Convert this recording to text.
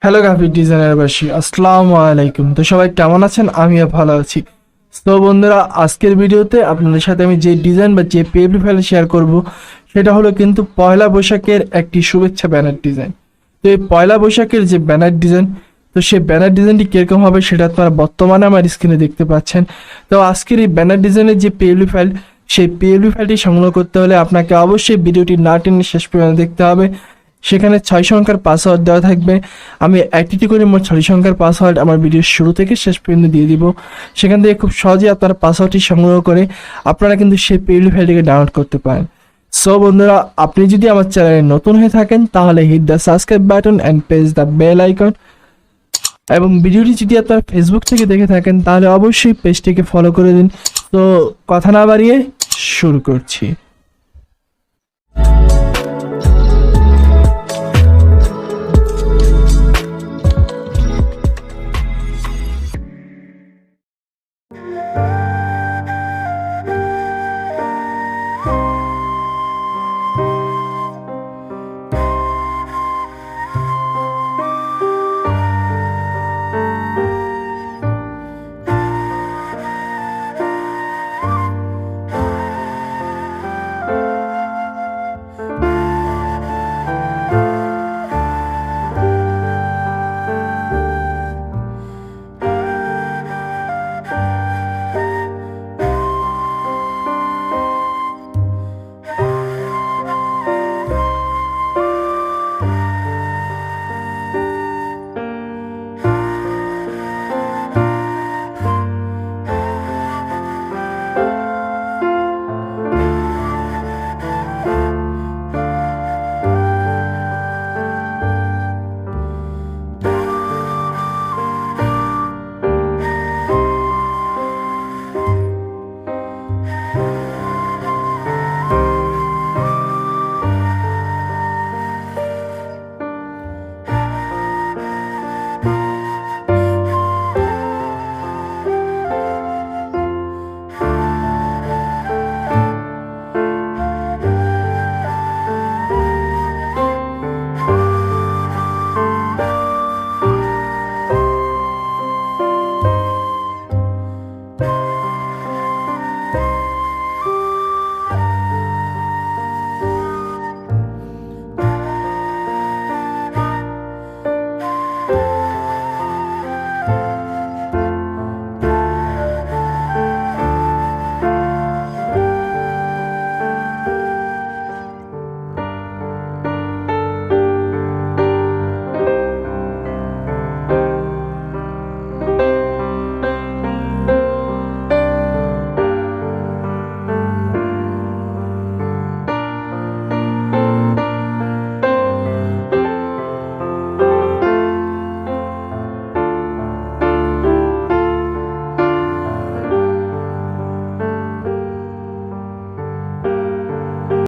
Hello graphic ডিজাইনারবাসী, আসসালামু আলাইকুম। তো সবাই কেমন আছেন? আমিও ভালো আছি। তো বন্ধুরা, আজকের ভিডিওতে আপনাদের সাথে আমি যে ডিজাইন বা যে পিএলপি ফাইল শেয়ার করব সেটা হলো কিন্তু পয়লা বৈশাখের একটি শুভেচ্ছা ব্যানার ডিজাইন। তো এই পয়লা বৈশাখের যে ব্যানার ডিজাইন, তো সেই ব্যানার ডিজাইনটি কীরকম হবে সেটা আপনারা বর্তমানে আমার স্ক্রিনে দেখতে পাচ্ছেন। তো আজকের এই ব্যানার ডিজাইনের যে পিএলপি ফাইল, সেই পিএলপি ফাইলটি সংগ্রহ করতে হলে আপনাকে অবশ্যই ভিডিওটি না টেনে শেষ পর্যন্ত দেখতে হবে। সেখানে 6 সংখ্যার পাসওয়ার্ড দেওয়া থাকবে। আমি একটি করে মোট 6 সংখ্যার পাসওয়ার্ড আমার ভিডিওর শুরু থেকে শেষ পর্যন্ত দিয়ে দিব। সেখান থেকে খুব সহজেই আপনারা পাসওয়ার্ডটি সংগ্রহ করে আপনারা কিন্তু সেই পিএলপি ফাইলটিকে ডাউনলোড করতে পারেন। সো বন্ধুরা, আপনি যদি আমার চ্যানেলে নতুন হয়ে থাকেন তাহলে hit the subscribe button and press the bell icon. এবং ভিডিওটি যদি আপনারা ফেসবুক থেকে দেখে থাকেন তাহলে অবশ্যই পেজটিকে ফলো করে দিন। তো কথা না বাড়িয়ে শুরু করছি।